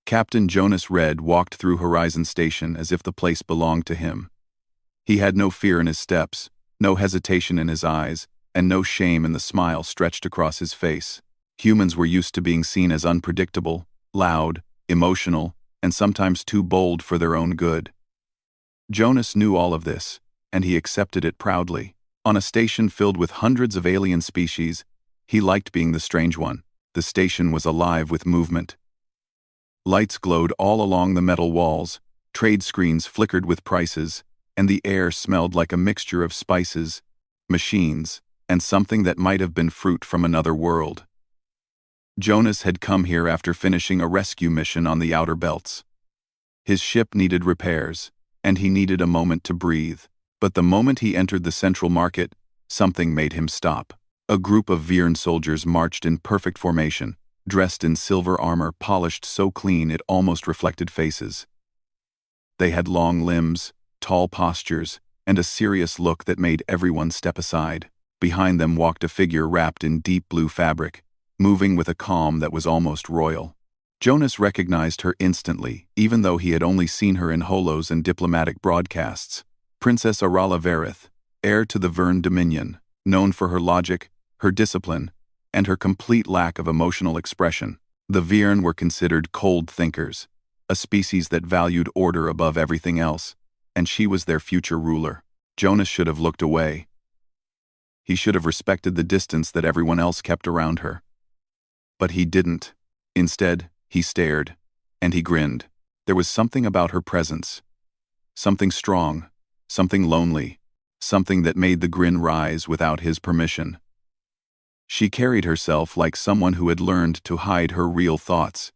Captain Jonas Red walked through Horizon Station as if the place belonged to him. He had no fear in his steps, no hesitation in his eyes, and no shame in the smile stretched across his face. Humans were used to being seen as unpredictable, loud, emotional, and sometimes too bold for their own good. Jonas knew all of this, and he accepted it proudly. On a station filled with hundreds of alien species, he liked being the strange one. The station was alive with movement. Lights glowed all along the metal walls, trade screens flickered with prices, and the air smelled like a mixture of spices, machines, and something that might have been fruit from another world. Jonas had come here after finishing a rescue mission on the outer belts. His ship needed repairs, and he needed a moment to breathe. But the moment he entered the central market, something made him stop. A group of Viren soldiers marched in perfect formation, dressed in silver armor polished so clean it almost reflected faces. They had long limbs, tall postures, and a serious look that made everyone step aside. Behind them walked a figure wrapped in deep blue fabric, moving with a calm that was almost royal. Jonas recognized her instantly, even though he had only seen her in holos and diplomatic broadcasts. Princess Arala Verith, heir to the Verne Dominion, known for her logic, her discipline, and her complete lack of emotional expression. The Viren were considered cold thinkers, a species that valued order above everything else, and she was their future ruler. Jonas should have looked away. He should have respected the distance that everyone else kept around her. But he didn't. Instead, he stared, and he grinned. There was something about her presence. Something strong, something lonely, something that made the grin rise without his permission. She carried herself like someone who had learned to hide her real thoughts.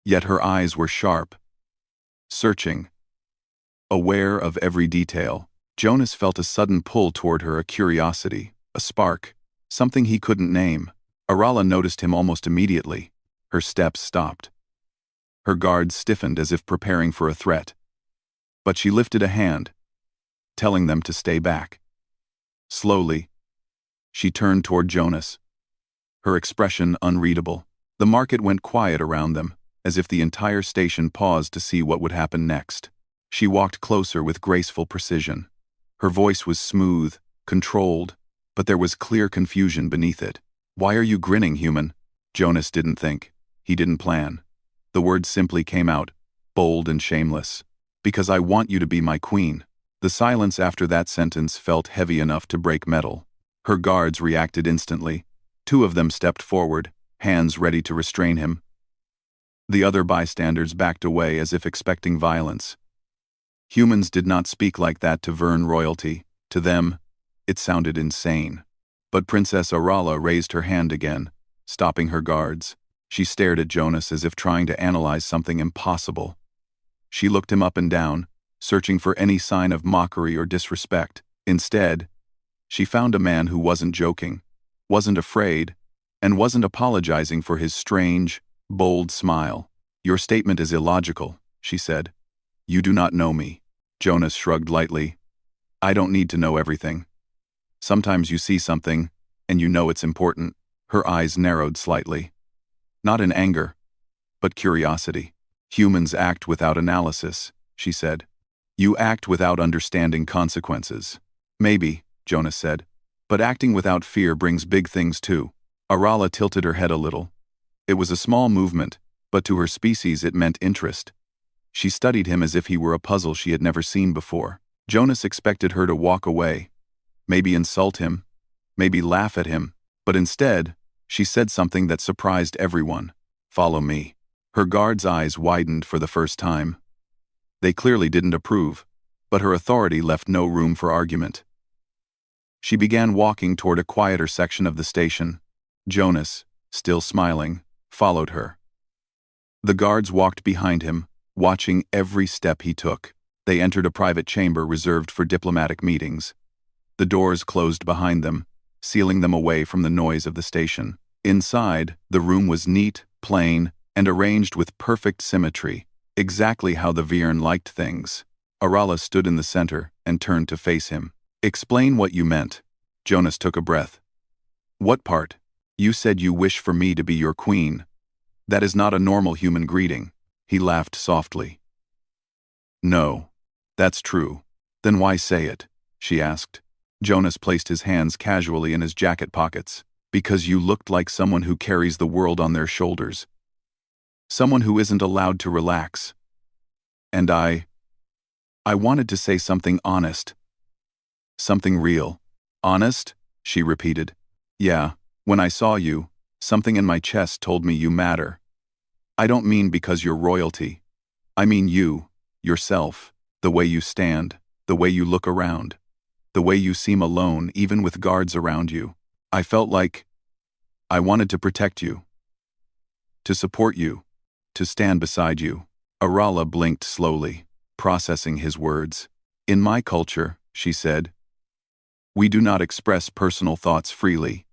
Yet her eyes were sharp, searching, aware of every detail. Jonas felt a sudden pull toward her, a curiosity, a spark, something he couldn't name. Arala noticed him almost immediately. Her steps stopped. Her guards stiffened as if preparing for a threat. But she lifted a hand, telling them to stay back. Slowly, she turned toward Jonas, her expression unreadable. The market went quiet around them, as if the entire station paused to see what would happen next. She walked closer with graceful precision. Her voice was smooth, controlled, but there was clear confusion beneath it. "Why are you grinning, human?" Jonas didn't think. He didn't plan. The words simply came out, bold and shameless. "Because I want you to be my queen." The silence after that sentence felt heavy enough to break metal. Her guards reacted instantly. 2 of them stepped forward, hands ready to restrain him. The other bystanders backed away as if expecting violence. Humans did not speak like that to Verne royalty. To them, it sounded insane. But Princess Arala raised her hand again, stopping her guards. She stared at Jonas as if trying to analyze something impossible. She looked him up and down, searching for any sign of mockery or disrespect. Instead, she found a man who wasn't joking, wasn't afraid, and wasn't apologizing for his strange, bold smile. "Your statement is illogical," she said. "You do not know me." Jonas shrugged lightly. "I don't need to know everything. Sometimes you see something, and you know it's important." Her eyes narrowed slightly. Not in anger, but curiosity. "Humans act without analysis," she said. "You act without understanding consequences." "Maybe," Jonas said, "but acting without fear brings big things too." Arala tilted her head a little. It was a small movement, but to her species it meant interest. She studied him as if he were a puzzle she had never seen before. Jonas expected her to walk away, maybe insult him, maybe laugh at him, but instead, she said something that surprised everyone. "Follow me." Her guards' eyes widened for the first time. They clearly didn't approve, but her authority left no room for argument. She began walking toward a quieter section of the station. Jonas, still smiling, followed her. The guards walked behind him, watching every step he took. They entered a private chamber reserved for diplomatic meetings. The doors closed behind them, sealing them away from the noise of the station. Inside, the room was neat, plain, and arranged with perfect symmetry, exactly how the Viren liked things. Arala stood in the center and turned to face him. "Explain what you meant." Jonas took a breath. "What part? You said you wish for me to be your queen. That is not a normal human greeting." He laughed softly. No. That's true. Then why say it? She asked. Jonas placed his hands casually in his jacket pockets. Because you looked like someone who carries the world on their shoulders. Someone who isn't allowed to relax. And I wanted to say something honest. Something real. Honest? She repeated. Yeah, when I saw you, something in my chest told me you matter. I don't mean because you're royalty. I mean you, yourself, the way you stand, the way you look around, the way you seem alone even with guards around you. I felt like I wanted to protect you, to support you, to stand beside you. Arala blinked slowly, processing his words. In my culture, she said, we do not express personal thoughts freely.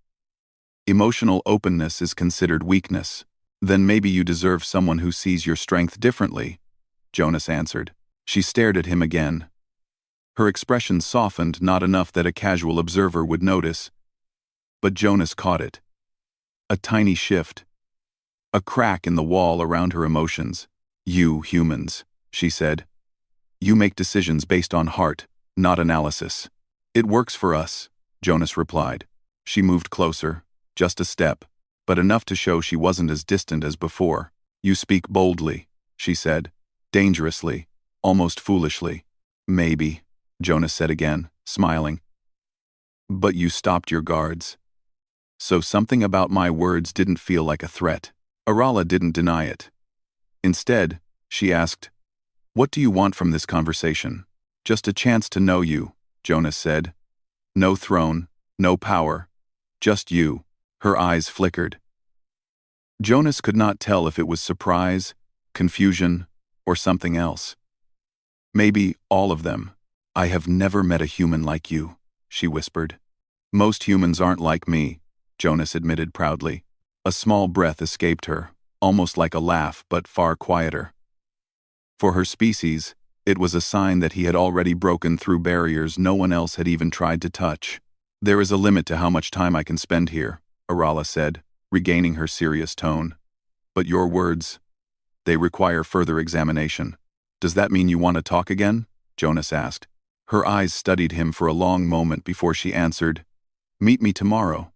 Emotional openness is considered weakness. Then maybe you deserve someone who sees your strength differently, Jonas answered. She stared at him again. Her expression softened not enough that a casual observer would notice. But Jonas caught it. A tiny shift. A crack in the wall around her emotions. You humans, she said. You make decisions based on heart, not analysis. It works for us, Jonas replied. She moved closer, just a step, but enough to show she wasn't as distant as before. You speak boldly, she said, dangerously, almost foolishly. Maybe, Jonas said again, smiling. But you stopped your guards. So something about my words didn't feel like a threat. Arala didn't deny it. Instead, she asked, what do you want from this conversation? Just a chance to know you, Jonas said. No throne, no power, just you. Her eyes flickered. Jonas could not tell if it was surprise, confusion, or something else. Maybe all of them. I have never met a human like you, she whispered. Most humans aren't like me, Jonas admitted proudly. A small breath escaped her, almost like a laugh but far quieter. For her species, it was a sign that he had already broken through barriers no one else had even tried to touch. There is a limit to how much time I can spend here, Arala said, regaining her serious tone. But your words, they require further examination. Does that mean you want to talk again? Jonas asked. Her eyes studied him for a long moment before she answered, meet me tomorrow.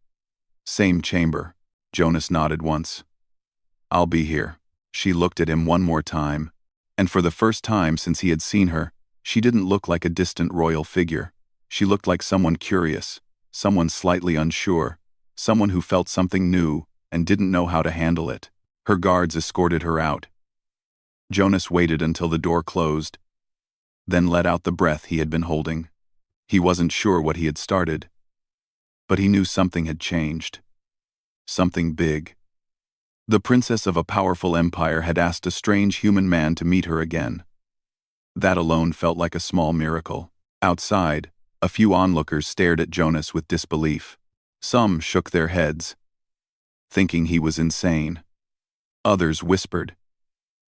Same chamber. Jonas nodded once. I'll be here. She looked at him one more time, and for the first time since he had seen her, she didn't look like a distant royal figure. She looked like someone curious, someone slightly unsure, someone who felt something new and didn't know how to handle it. Her guards escorted her out. Jonas waited until the door closed, then let out the breath he had been holding. He wasn't sure what he had started, but he knew something had changed. Something big. The princess of a powerful empire had asked a strange human man to meet her again. That alone felt like a small miracle. Outside, a few onlookers stared at Jonas with disbelief. Some shook their heads, thinking he was insane. Others whispered,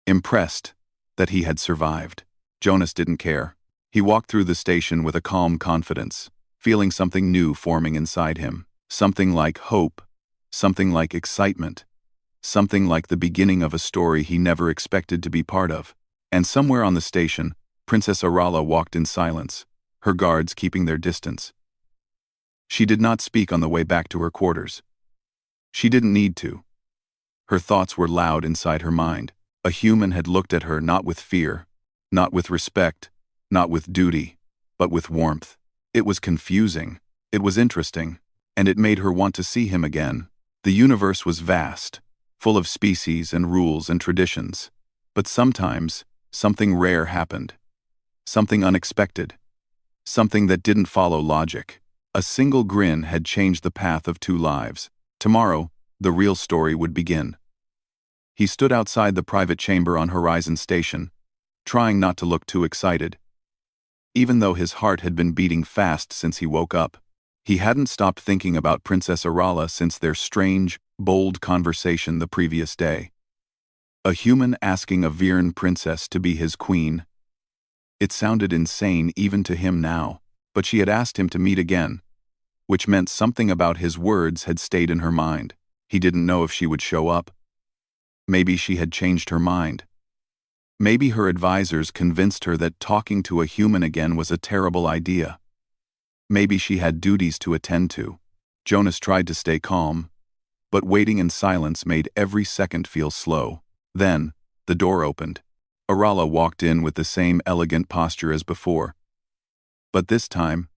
impressed that he had survived. Jonas didn't care. He walked through the station with a calm confidence, feeling something new forming inside him. Something like hope, something like excitement. Something like the beginning of a story he never expected to be part of. And somewhere on the station, Princess Arala walked in silence, her guards keeping their distance. She did not speak on the way back to her quarters. She didn't need to. Her thoughts were loud inside her mind. A human had looked at her not with fear, not with respect, not with duty, but with warmth. It was confusing, it was interesting, and it made her want to see him again. The universe was vast, full of species and rules and traditions. But sometimes, something rare happened. Something unexpected. Something that didn't follow logic. A single grin had changed the path of two lives. Tomorrow, the real story would begin. He stood outside the private chamber on Horizon Station, trying not to look too excited. Even though his heart had been beating fast since he woke up, he hadn't stopped thinking about Princess Arala since their strange, bold conversation the previous day. A human asking a Viren princess to be his queen. It sounded insane even to him now, but she had asked him to meet again, which meant something about his words had stayed in her mind. He didn't know if she would show up. Maybe she had changed her mind. Maybe her advisors convinced her that talking to a human again was a terrible idea. Maybe she had duties to attend to. Jonas tried to stay calm, but waiting in silence made every second feel slow. Then, the door opened. Arala walked in with the same elegant posture as before. But this time,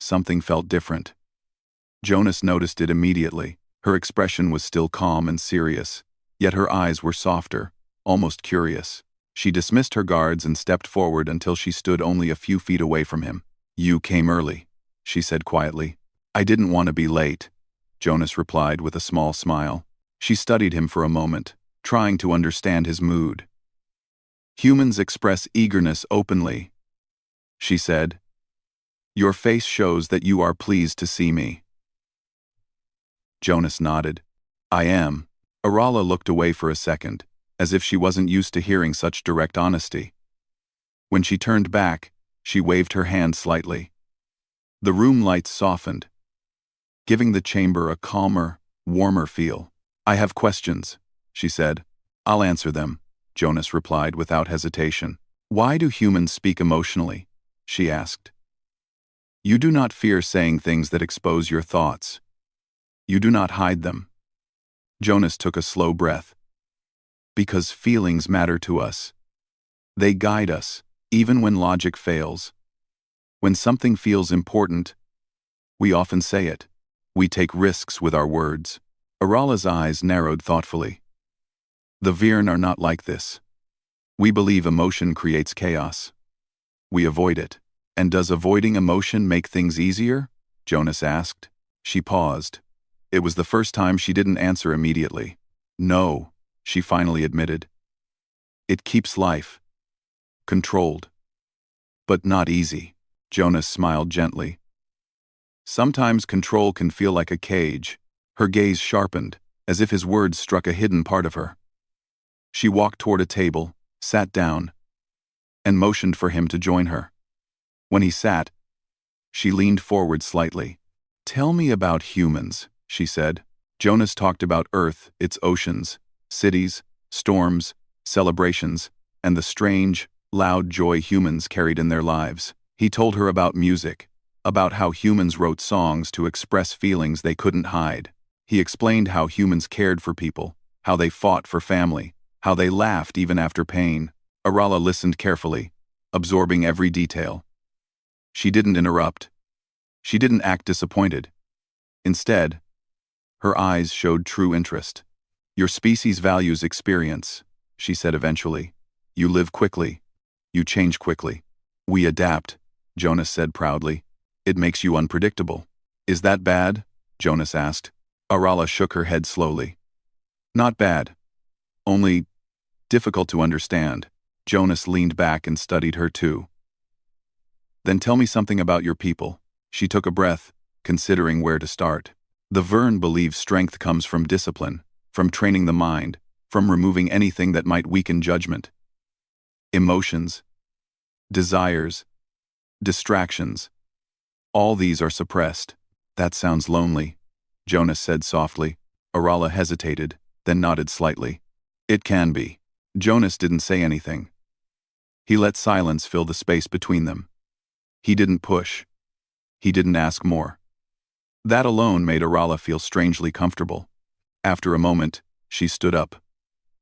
something felt different. Jonas noticed it immediately. Her expression was still calm and serious, yet her eyes were softer, almost curious. She dismissed her guards and stepped forward until she stood only a few feet away from him. "You came early," she said quietly. "I didn't want to be late," Jonas replied with a small smile. She studied him for a moment, trying to understand his mood. "Humans express eagerness openly," she said. "Your face shows that you are pleased to see me." Jonas nodded. "I am." Arala looked away for a second, as if she wasn't used to hearing such direct honesty. When she turned back, she waved her hand slightly. The room lights softened, giving the chamber a calmer, warmer feel. "I have questions," she said. "I'll answer them," Jonas replied without hesitation. "Why do humans speak emotionally?" she asked. "You do not fear saying things that expose your thoughts. You do not hide them." Jonas took a slow breath. "Because feelings matter to us. They guide us, even when logic fails. When something feels important, we often say it. We take risks with our words." Arala's eyes narrowed thoughtfully. "The Virn are not like this. We believe emotion creates chaos. We avoid it." "And does avoiding emotion make things easier?" Jonas asked. She paused. It was the first time she didn't answer immediately. "No," she finally admitted. "It keeps life controlled. But not easy." Jonas smiled gently. "Sometimes control can feel like a cage." Her gaze sharpened, as if his words struck a hidden part of her. She walked toward a table, sat down, and motioned for him to join her. When he sat, she leaned forward slightly. "Tell me about humans," she said. Jonas talked about Earth, its oceans, cities, storms, celebrations, and the strange, loud joy humans carried in their lives. He told her about music, about how humans wrote songs to express feelings they couldn't hide. He explained how humans cared for people, how they fought for family, how they laughed even after pain. Arala listened carefully, absorbing every detail. She didn't interrupt. She didn't act disappointed. Instead, her eyes showed true interest. "Your species values experience," she said eventually. "You live quickly. You change quickly." "We adapt," Jonas said proudly. "It makes you unpredictable." "Is that bad?" Jonas asked. Arala shook her head slowly. "Not bad. Only difficult to understand." Jonas leaned back and studied her too. "Then tell me something about your people." She took a breath, considering where to start. "The Vern believes strength comes from discipline, from training the mind, from removing anything that might weaken judgment. Emotions, desires, distractions, all these are suppressed." "That sounds lonely," Jonas said softly. Arala hesitated, then nodded slightly. "It can be." Jonas didn't say anything. He let silence fill the space between them. He didn't push. He didn't ask more. That alone made Arala feel strangely comfortable. After a moment, she stood up.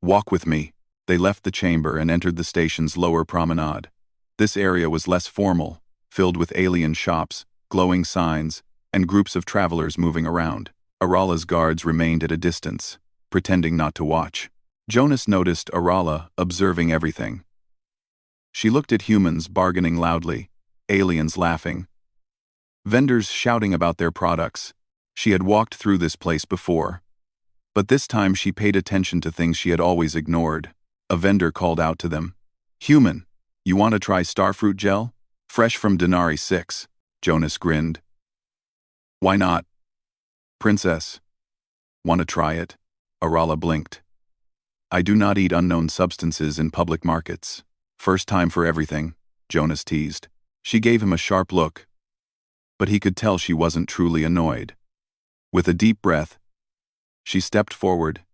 "Walk with me." They left the chamber and entered the station's lower promenade. This area was less formal, filled with alien shops, glowing signs, and groups of travelers moving around. Arala's guards remained at a distance, pretending not to watch. Jonas noticed Arala observing everything. She looked at humans bargaining loudly, aliens laughing, vendors shouting about their products. She had walked through this place before, but this time she paid attention to things she had always ignored. A vendor called out to them, "Human, you want to try starfruit gel? Fresh from Denari 6. Jonas grinned. "Why not?" "Princess. Want to try it?" Arala blinked. "I do not eat unknown substances in public markets." "First time for everything," Jonas teased. She gave him a sharp look, but he could tell she wasn't truly annoyed. With a deep breath, she stepped forward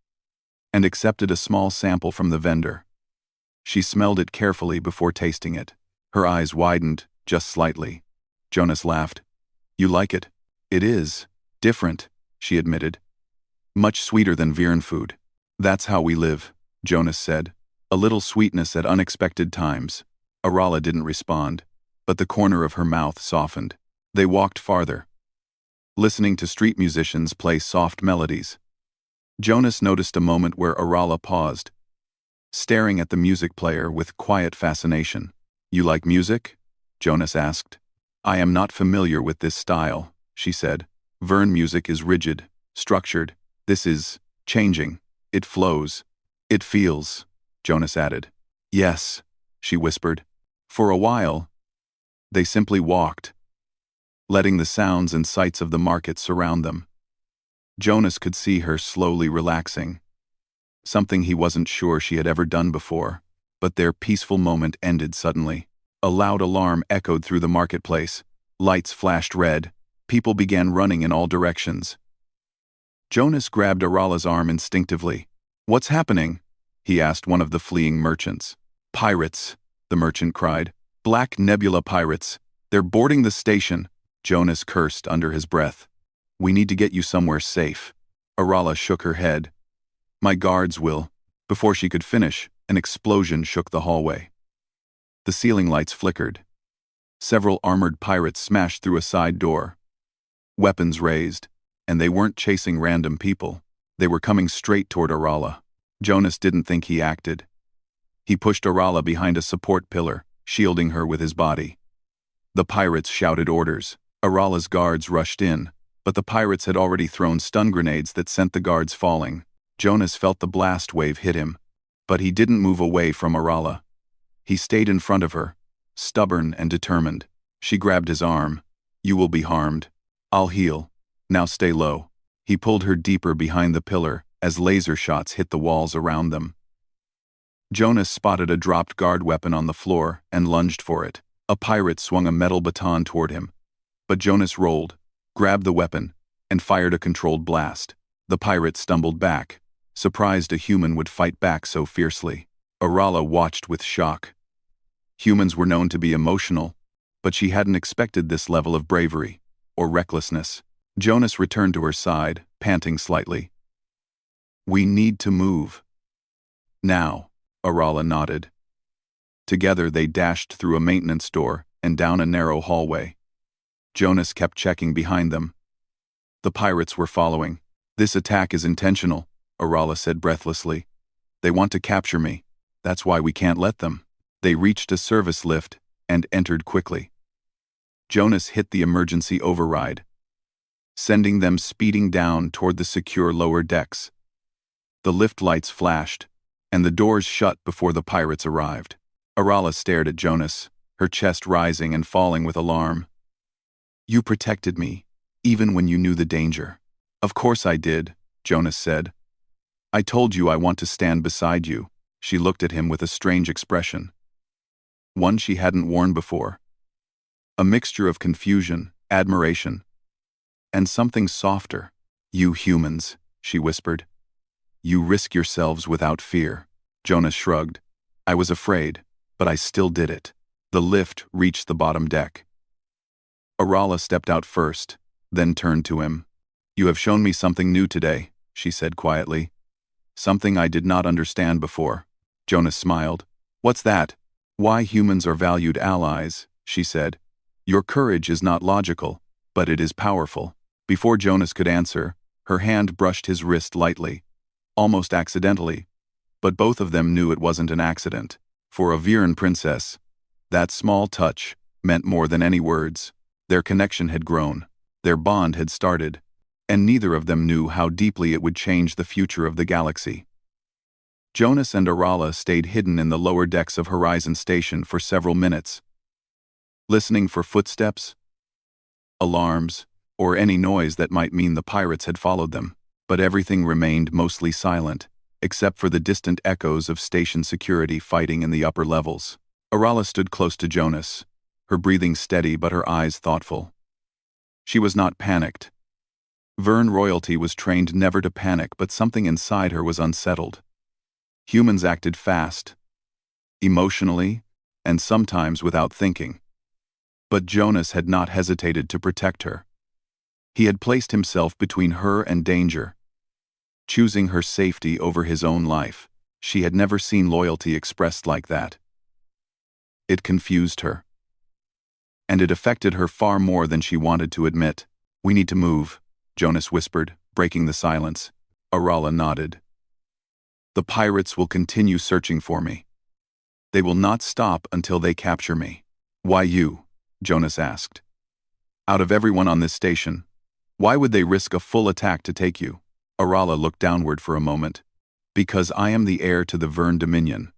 and accepted a small sample from the vendor. She smelled it carefully before tasting it. Her eyes widened, just slightly. Jonas laughed. You like it? It is. Different, she admitted. Much sweeter than Viren food. That's how we live, Jonas said. A little sweetness at unexpected times. Arala didn't respond, but the corner of her mouth softened. They walked farther, listening to street musicians play soft melodies. Jonas noticed a moment where Arala paused, staring at the music player with quiet fascination. You like music? Jonas asked. I am not familiar with this style, she said. Vern music is rigid, structured. This is changing. It flows. It feels, Jonas added. Yes, she whispered. For a while, they simply walked, letting the sounds and sights of the market surround them. Jonas could see her slowly relaxing, something he wasn't sure she had ever done before. But their peaceful moment ended suddenly. A loud alarm echoed through the marketplace. Lights flashed red. People began running in all directions. Jonas grabbed Arala's arm instinctively. What's happening? He asked one of the fleeing merchants. Pirates, the merchant cried. Black Nebula pirates. They're boarding the station. Jonas cursed under his breath. We need to get you somewhere safe. Arala shook her head. My guards will. Before she could finish, an explosion shook the hallway. The ceiling lights flickered. Several armored pirates smashed through a side door. Weapons raised, and they weren't chasing random people. They were coming straight toward Arala. Jonas didn't think he acted. He pushed Arala behind a support pillar, shielding her with his body. The pirates shouted orders. Arala's guards rushed in, but the pirates had already thrown stun grenades that sent the guards falling. Jonas felt the blast wave hit him, but he didn't move away from Arala. He stayed in front of her, stubborn and determined. She grabbed his arm. You will be harmed. I'll heal. Now stay low. He pulled her deeper behind the pillar as laser shots hit the walls around them. Jonas spotted a dropped guard weapon on the floor and lunged for it. A pirate swung a metal baton toward him. But Jonas rolled, grabbed the weapon, and fired a controlled blast. The pirate stumbled back, surprised a human would fight back so fiercely. Arala watched with shock. Humans were known to be emotional, but she hadn't expected this level of bravery or recklessness. Jonas returned to her side, panting slightly. We need to move. Now, Arala nodded. Together they dashed through a maintenance door and down a narrow hallway. Jonas kept checking behind them. The pirates were following. This attack is intentional, Arala said breathlessly. They want to capture me. That's why we can't let them. They reached a service lift and entered quickly. Jonas hit the emergency override, sending them speeding down toward the secure lower decks. The lift lights flashed, and the doors shut before the pirates arrived. Arala stared at Jonas, her chest rising and falling with alarm. You protected me, even when you knew the danger. Of course I did, Jonas said. I told you I want to stand beside you. She looked at him with a strange expression, one she hadn't worn before. A mixture of confusion, admiration, and something softer. You humans, she whispered. You risk yourselves without fear. Jonas shrugged. I was afraid, but I still did it. The lift reached the bottom deck. Arala stepped out first, then turned to him. You have shown me something new today, she said quietly. Something I did not understand before. Jonas smiled. What's that? Why humans are valued allies, she said. Your courage is not logical, but it is powerful. Before Jonas could answer, her hand brushed his wrist lightly, almost accidentally, but both of them knew it wasn't an accident. For a Viren princess, that small touch meant more than any words. Their connection had grown, their bond had started, and neither of them knew how deeply it would change the future of the galaxy. Jonas and Arala stayed hidden in the lower decks of Horizon Station for several minutes, listening for footsteps, alarms, or any noise that might mean the pirates had followed them. But everything remained mostly silent, except for the distant echoes of station security fighting in the upper levels. Arala stood close to Jonas, her breathing steady but her eyes thoughtful. She was not panicked. Vern royalty was trained never to panic, but something inside her was unsettled. Humans acted fast, emotionally, and sometimes without thinking. But Jonas had not hesitated to protect her. He had placed himself between her and danger, choosing her safety over his own life. She had never seen loyalty expressed like that. It confused her. And it affected her far more than she wanted to admit. "We need to move," Jonas whispered, breaking the silence. Arala nodded. "The pirates will continue searching for me. They will not stop until they capture me." "Why you?" Jonas asked. "Out of everyone on this station, why would they risk a full attack to take you?" Arala looked downward for a moment. "Because I am the heir to the Verne Dominion.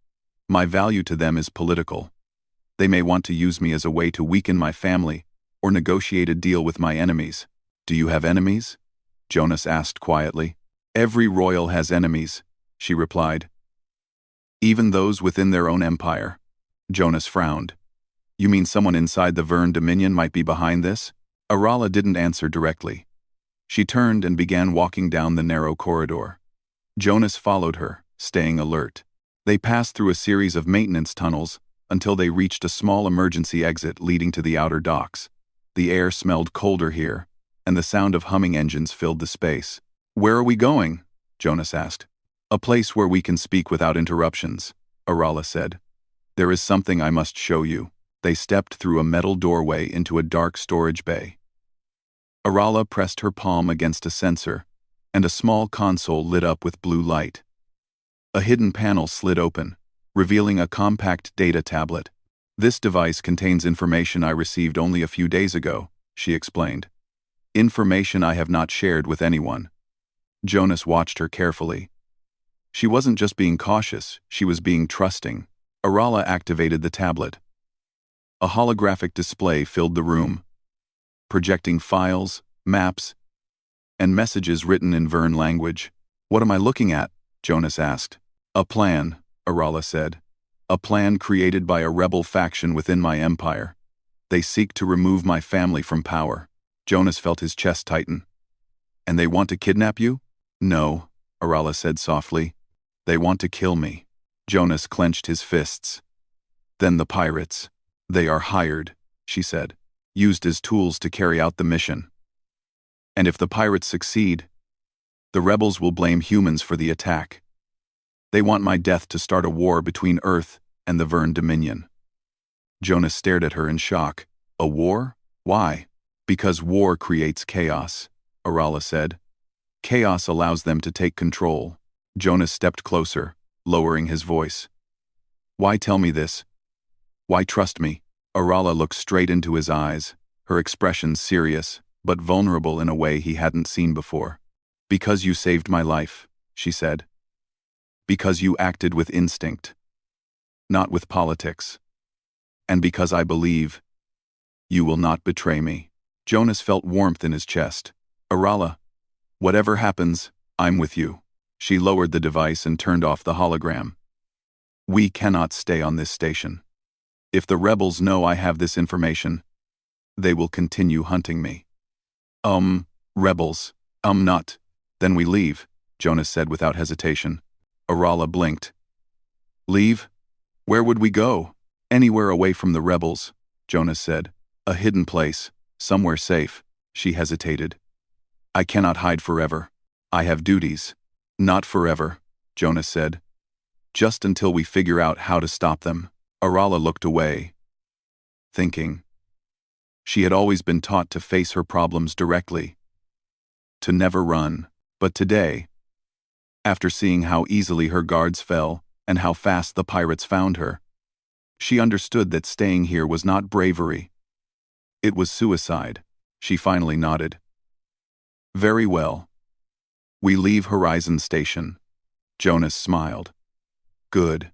My value to them is political. They may want to use me as a way to weaken my family or negotiate a deal with my enemies." "Do you have enemies?" Jonas asked quietly. "Every royal has enemies," she replied. "Even those within their own empire." Jonas frowned. "You mean someone inside the Verne Dominion might be behind this?" Arala didn't answer directly. She turned and began walking down the narrow corridor. Jonas followed her, staying alert. They passed through a series of maintenance tunnels until they reached a small emergency exit leading to the outer docks. The air smelled colder here, and the sound of humming engines filled the space. "Where are we going?" Jonas asked. "A place where we can speak without interruptions," Arala said. "There is something I must show you." They stepped through a metal doorway into a dark storage bay. Arala pressed her palm against a sensor, and a small console lit up with blue light. A hidden panel slid open, revealing a compact data tablet. "This device contains information I received only a few days ago," she explained. "Information I have not shared with anyone." Jonas watched her carefully. She wasn't just being cautious, she was being trusting. Arala activated the tablet. A holographic display filled the room, projecting files, maps, and messages written in Verne language. "What am I looking at?" Jonas asked. "A plan," Arala said. "A plan created by a rebel faction within my empire. They seek to remove my family from power." Jonas felt his chest tighten. "And they want to kidnap you?" "No," Arala said softly. "They want to kill me." Jonas clenched his fists. "Then the pirates. They are hired," she said, "used as tools to carry out the mission. And if the pirates succeed, the rebels will blame humans for the attack. They want my death to start a war between Earth and the Verne Dominion." Jonas stared at her in shock. "A war? Why?" "Because war creates chaos," Arala said. "Chaos allows them to take control." Jonas stepped closer, lowering his voice. "Why tell me this? Why trust me?" Arala looked straight into his eyes, her expression serious, but vulnerable in a way he hadn't seen before. "Because you saved my life," she said. "Because you acted with instinct, not with politics. And because I believe you will not betray me." Jonas felt warmth in his chest. "Arala, whatever happens, I'm with you." She lowered the device and turned off the hologram. "We cannot stay on this station. If the rebels know I have this information, they will continue hunting me." Rebels. Not. Then we leave," Jonas said without hesitation. Arala blinked. "Leave? Where would we go?" "Anywhere away from the rebels," Jonas said. "A hidden place, somewhere safe." She hesitated. "I cannot hide forever. I have duties." "Not forever," Jonas said. "Just until we figure out how to stop them." Arala looked away, thinking. She had always been taught to face her problems directly, to never run. But today, after seeing how easily her guards fell and how fast the pirates found her, she understood that staying here was not bravery. It was suicide. She finally nodded. "Very well. We leave Horizon Station." Jonas smiled. "Good.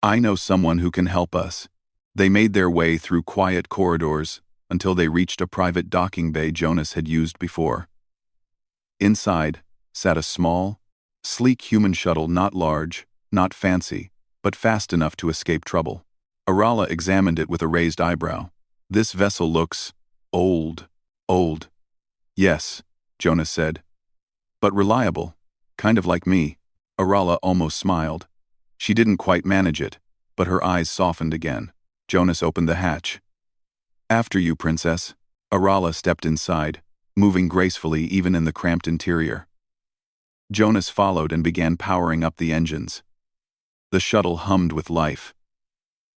I know someone who can help us." They made their way through quiet corridors until they reached a private docking bay Jonas had used before. Inside sat a small, sleek human shuttle, not large, not fancy, but fast enough to escape trouble. Arala examined it with a raised eyebrow. "This vessel looks old." "Old. Yes," Jonas said. "But reliable. Kind of like me." Arala almost smiled. She didn't quite manage it. but her eyes softened again. Jonas opened the hatch. "After you, Princess." Arala stepped inside, moving gracefully even in the cramped interior. Jonas followed and began powering up the engines. The shuttle hummed with life,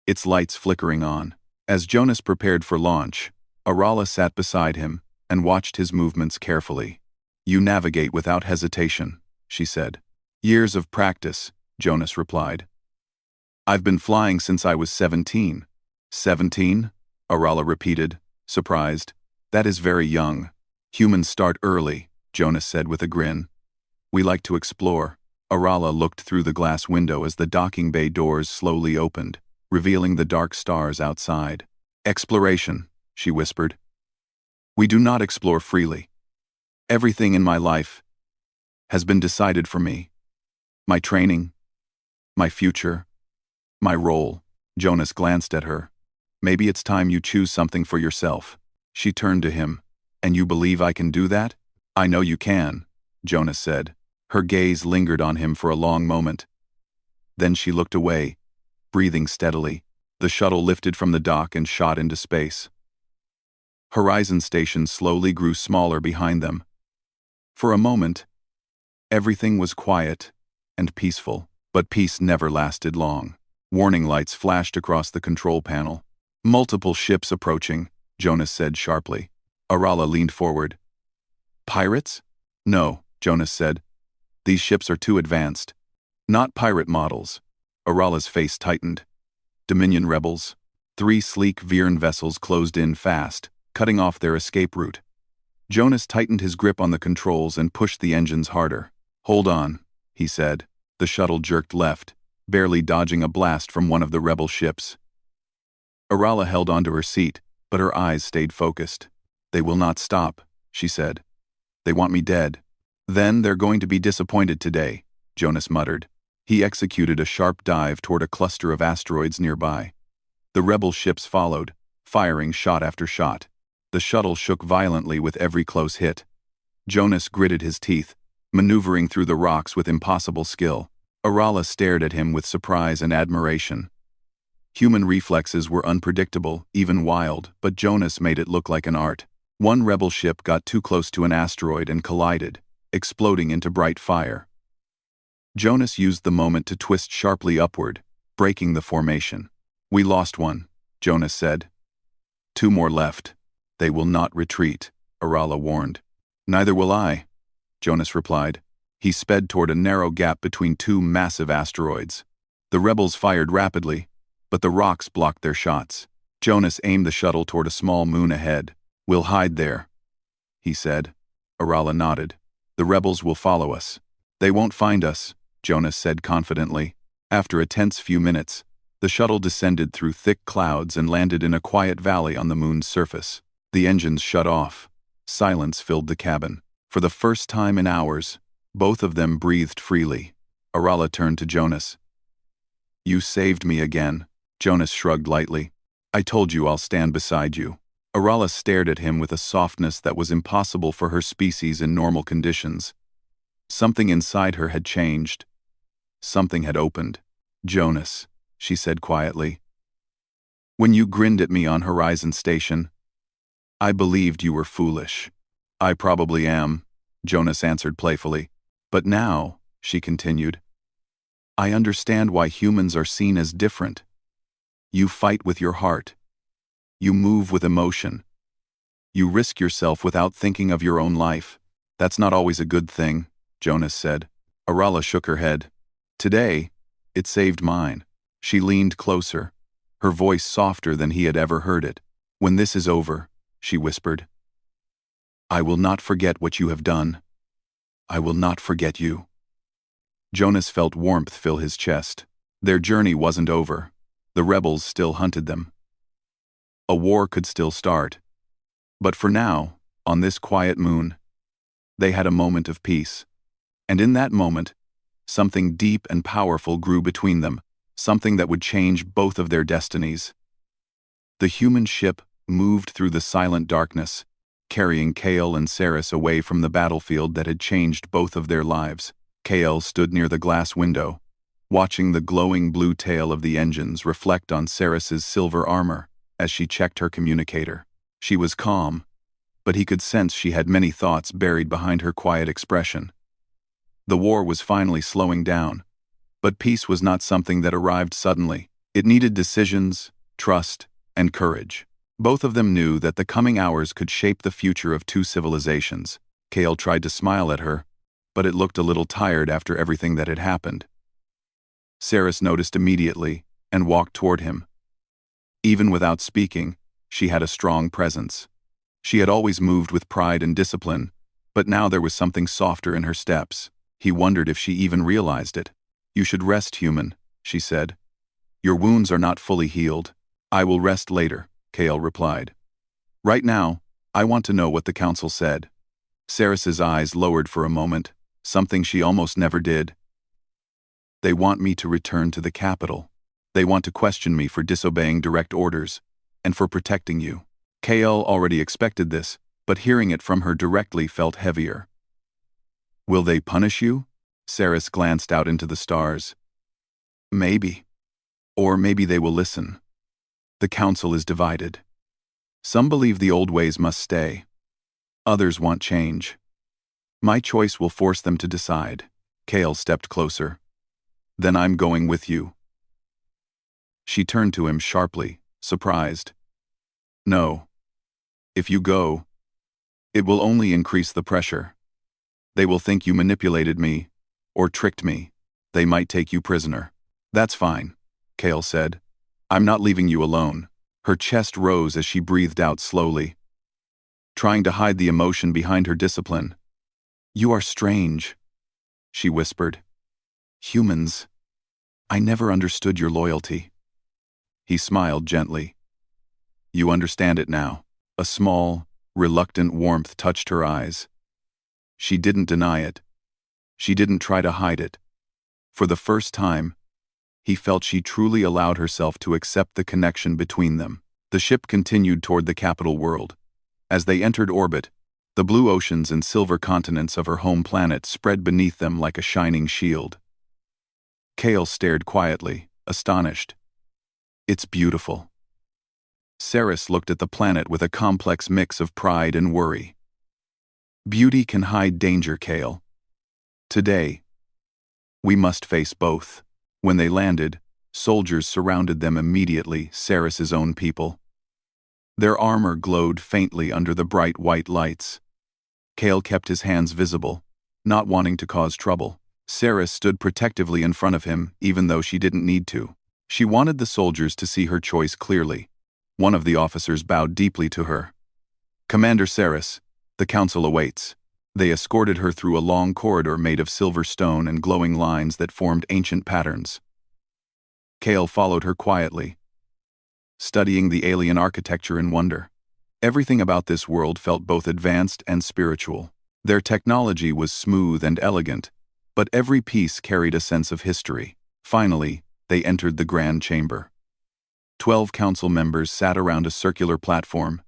its lights flickering on. As Jonas prepared for launch, Arala sat beside him and watched his movements carefully. "You navigate without hesitation," she said. "Years of practice," Jonas replied. "I've been flying since I was 17. 17? Arala repeated, surprised. "That is very young. Humans start early," Jonas said with a grin. "We like to explore." Arala looked through the glass window as the docking bay doors slowly opened, revealing the dark stars outside. "Exploration," she whispered. "We do not explore freely. Everything in my life has been decided for me. My training, my future, my role." Jonas glanced at her. "Maybe it's time you choose something for yourself." She turned to him. "And you believe I can do that?" "I know you can," Jonas said. Her gaze lingered on him for a long moment. Then she looked away, breathing steadily. The shuttle lifted from the dock and shot into space. Horizon Station slowly grew smaller behind them. For a moment, everything was quiet and peaceful, but peace never lasted long. Warning lights flashed across the control panel. "Multiple ships approaching," Jonas said sharply. Arala leaned forward. "Pirates?" "No," Jonas said. "These ships are too advanced. Not pirate models." Arala's face tightened. "Dominion rebels." 3 sleek Vierne vessels closed in fast, cutting off their escape route. Jonas tightened his grip on the controls and pushed the engines harder. "Hold on," he said. The shuttle jerked left, barely dodging a blast from one of the rebel ships. Arala held onto her seat, but her eyes stayed focused. "They will not stop," she said. "They want me dead." "Then they're going to be disappointed today," Jonas muttered. He executed a sharp dive toward a cluster of asteroids nearby. The rebel ships followed, firing shot after shot. The shuttle shook violently with every close hit. Jonas gritted his teeth, maneuvering through the rocks with impossible skill. Arala stared at him with surprise and admiration. Human reflexes were unpredictable, even wild, but Jonas made it look like an art. One rebel ship got too close to an asteroid and collided, exploding into bright fire. Jonas used the moment to twist sharply upward, breaking the formation. "We lost one," Jonas said. "2 more left. They will not retreat," Arala warned. "Neither will I," Jonas replied. He sped toward a narrow gap between 2 massive asteroids. The rebels fired rapidly, but the rocks blocked their shots. Jonas aimed the shuttle toward a small moon ahead. "We'll hide there," he said. Arala nodded. "The rebels will follow us." "They won't find us," Jonas said confidently. After a tense few minutes, the shuttle descended through thick clouds and landed in a quiet valley on the moon's surface. The engines shut off. Silence filled the cabin. For the first time in hours, both of them breathed freely. Arala turned to Jonas. "You saved me again." Jonas shrugged lightly. "I told you I'll stand beside you." Arala stared at him with a softness that was impossible for her species in normal conditions. Something inside her had changed. Something had opened. "Jonas," she said quietly. "When you grinned at me on Horizon Station, I believed you were foolish." "I probably am," Jonas answered playfully. "But now," she continued, "I understand why humans are seen as different. You fight with your heart. You move with emotion. You risk yourself without thinking of your own life. That's not always a good thing," Jonas said. Arala shook her head. "Today, it saved mine." She leaned closer, her voice softer than he had ever heard it. "When this is over," she whispered, "I will not forget what you have done. I will not forget you." Jonas felt warmth fill his chest. Their journey wasn't over. The rebels still hunted them. A war could still start. But for now, on this quiet moon, they had a moment of peace. And in that moment, something deep and powerful grew between them, something that would change both of their destinies. The human ship moved through the silent darkness, carrying Kael and Saris away from the battlefield that had changed both of their lives. Kael stood near the glass window, watching the glowing blue tail of the engines reflect on Ceres's silver armor as she checked her communicator. She was calm, but he could sense she had many thoughts buried behind her quiet expression. The war was finally slowing down, but peace was not something that arrived suddenly. It needed decisions, trust, and courage. Both of them knew that the coming hours could shape the future of two civilizations. Kale tried to smile at her, but it looked a little tired after everything that had happened. Ceres noticed immediately and walked toward him. Even without speaking, she had a strong presence. She had always moved with pride and discipline, but now there was something softer in her steps. He wondered if she even realized it. "You should rest, human," she said. "Your wounds are not fully healed." "I will rest later," Kale replied. "Right now, I want to know what the council said." Ceres's eyes lowered for a moment, something she almost never did. "They want me to return to the capital. They want to question me for disobeying direct orders, and for protecting you." Kale already expected this, but hearing it from her directly felt heavier. "Will they punish you?" Ceres glanced out into the stars. "Maybe. Or maybe they will listen. The council is divided. Some believe the old ways must stay. Others want change. My choice will force them to decide." Kale stepped closer. "Then I'm going with you." She turned to him sharply, surprised. "No. If you go, it will only increase the pressure. They will think you manipulated me, or tricked me. They might take you prisoner." "That's fine," Kale said. "I'm not leaving you alone." Her chest rose as she breathed out slowly, trying to hide the emotion behind her discipline. "You are strange," she whispered. "Humans. I never understood your loyalty." He smiled gently. "You understand it now." A small, reluctant warmth touched her eyes. She didn't deny it. She didn't try to hide it. For the first time, he felt she truly allowed herself to accept the connection between them. The ship continued toward the capital world. As they entered orbit, the blue oceans and silver continents of her home planet spread beneath them like a shining shield. Kale stared quietly, astonished. "It's beautiful." Ceres looked at the planet with a complex mix of pride and worry. "Beauty can hide danger, Kale. Today, we must face both." When they landed, soldiers surrounded them immediately, Ceres's own people. Their armor glowed faintly under the bright white lights. Kale kept his hands visible, not wanting to cause trouble. Ceres stood protectively in front of him, even though she didn't need to. She wanted the soldiers to see her choice clearly. One of the officers bowed deeply to her. "Commander Ceres, the council awaits." They escorted her through a long corridor made of silver stone and glowing lines that formed ancient patterns. Kale followed her quietly, studying the alien architecture in wonder. Everything about this world felt both advanced and spiritual. Their technology was smooth and elegant, but every piece carried a sense of history. Finally, they entered the grand chamber. 12 council members sat around a circular platform,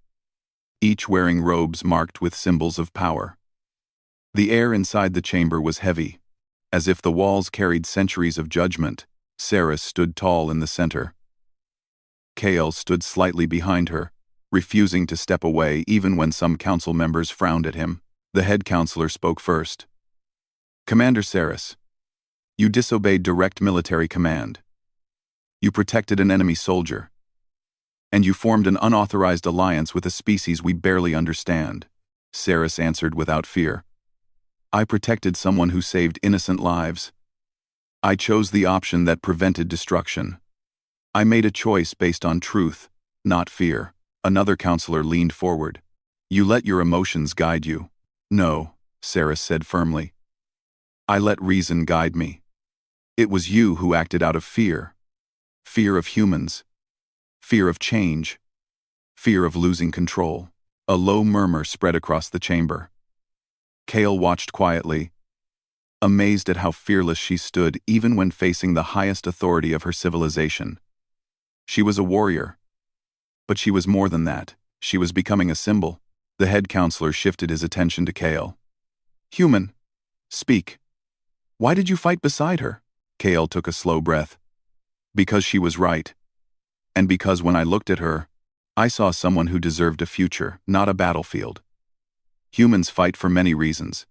each wearing robes marked with symbols of power. The air inside the chamber was heavy, as if the walls carried centuries of judgment. Ceres stood tall in the center. Kale stood slightly behind her, refusing to step away even when some council members frowned at him. The head counselor spoke first. "Commander Ceres, you disobeyed direct military command. You protected an enemy soldier. And you formed an unauthorized alliance with a species we barely understand." Ceres answered without fear. "I protected someone who saved innocent lives. I chose the option that prevented destruction. I made a choice based on truth, not fear." Another counselor leaned forward. "You let your emotions guide you." "No," Ceres said firmly. "I let reason guide me. It was you who acted out of fear. Fear of humans. Fear of change. Fear of losing control." A low murmur spread across the chamber. Kale watched quietly, amazed at how fearless she stood even when facing the highest authority of her civilization. She was a warrior, but she was more than that. She was becoming a symbol. The head counselor shifted his attention to Kale. "Human, speak. Why did you fight beside her?" Kale took a slow breath. Because she was right. And because when I looked at her, I saw someone who deserved a future, not a battlefield. Humans fight for many reasons.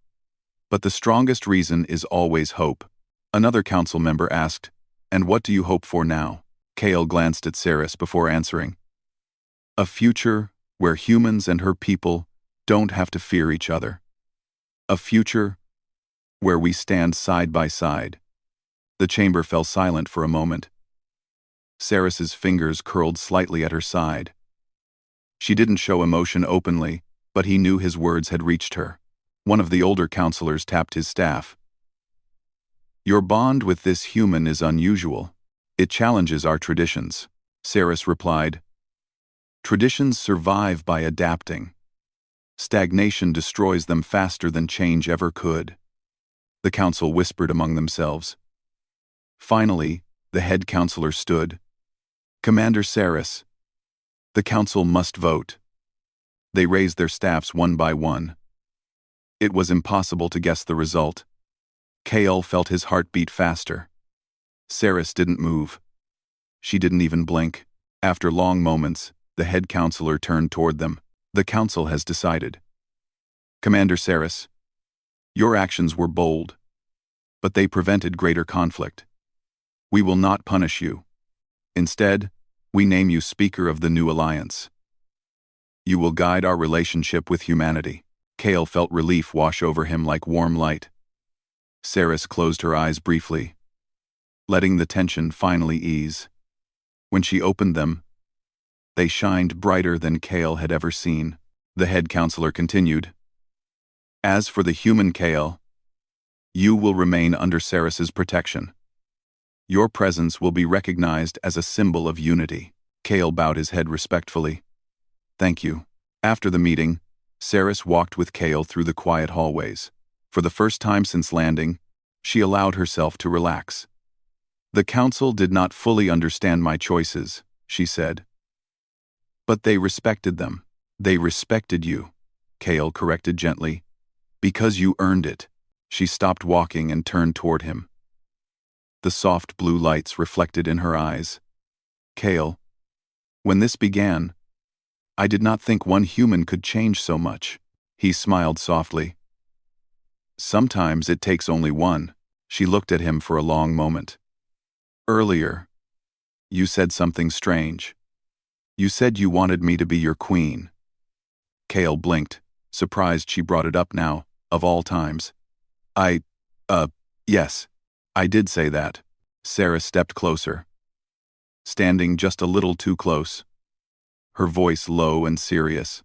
But the strongest reason is always hope. Another council member asked, "And what do you hope for now?" Kale glanced at Saris before answering. "A future where humans and her people don't have to fear each other. A future where we stand side by side." The chamber fell silent for a moment. Saris's fingers curled slightly at her side. She didn't show emotion openly, but he knew his words had reached her. One of the older counselors tapped his staff. "Your bond with this human is unusual. It challenges our traditions," Saris replied. "Traditions survive by adapting. Stagnation destroys them faster than change ever could." The council whispered among themselves. Finally, the head counselor stood. "Commander Saris, the council must vote." They raised their staffs one by one. It was impossible to guess the result. Kale felt his heart beat faster. Saris didn't move. She didn't even blink. After long moments, the head counselor turned toward them. "The council has decided. Commander Saris, your actions were bold, but they prevented greater conflict. We will not punish you. Instead, we name you Speaker of the New Alliance. You will guide our relationship with humanity." Kale felt relief wash over him like warm light. Saris closed her eyes briefly, letting the tension finally ease. When she opened them, they shined brighter than Kale had ever seen. The head counselor continued. "As for the human Kale, you will remain under Saris's protection. Your presence will be recognized as a symbol of unity." Kale bowed his head respectfully. "Thank you." After the meeting, Saris walked with Kale through the quiet hallways. For the first time since landing, she allowed herself to relax. "The council did not fully understand my choices," she said. "But they respected them." "They respected you," Kale corrected gently. "Because you earned it." She stopped walking and turned toward him. The soft blue lights reflected in her eyes. "Kale, when this began, I did not think one human could change so much." He smiled softly. "Sometimes it takes only one." She looked at him for a long moment. "Earlier, you said something strange. You said you wanted me to be your queen." Kale blinked, surprised she brought it up now, of all times. Yes, I did say that." Sarah stepped closer, standing just a little too close, her voice low and serious.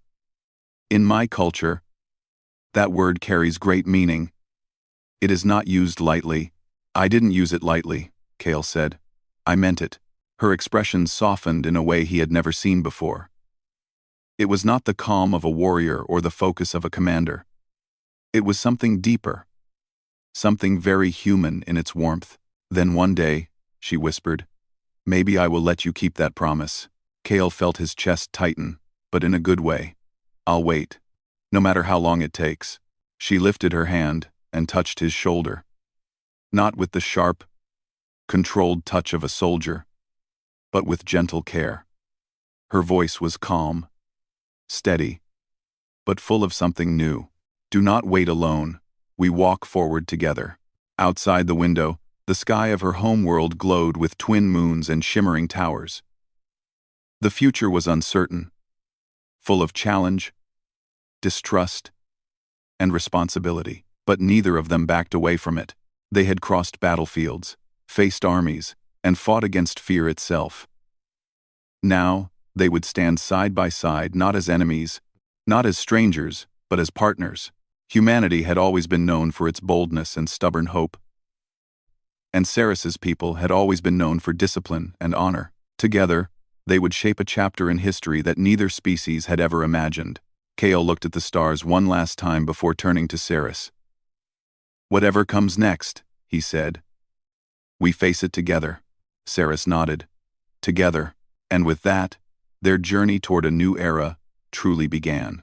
"In my culture, that word carries great meaning. It is not used lightly." "I didn't use it lightly," Kale said. "I meant it." Her expression softened in a way he had never seen before. It was not the calm of a warrior or the focus of a commander. It was something deeper, something very human in its warmth. "Then one day," she whispered, "maybe I will let you keep that promise." Kale felt his chest tighten, but in a good way. "I'll wait, no matter how long it takes." She lifted her hand and touched his shoulder. Not with the sharp, controlled touch of a soldier, but with gentle care. Her voice was calm, steady, but full of something new. "Do not wait alone. We walk forward together." Outside the window, the sky of her homeworld glowed with twin moons and shimmering towers. The future was uncertain, full of challenge, distrust, and responsibility, but neither of them backed away from it. They had crossed battlefields, faced armies, and fought against fear itself. Now, they would stand side by side, not as enemies, not as strangers, but as partners. Humanity had always been known for its boldness and stubborn hope, and Saris's people had always been known for discipline and honor. Together, they would shape a chapter in history that neither species had ever imagined. Kale looked at the stars one last time before turning to Saris. "Whatever comes next," he said, "we face it together." Saris nodded. Together. And with that, their journey toward a new era truly began.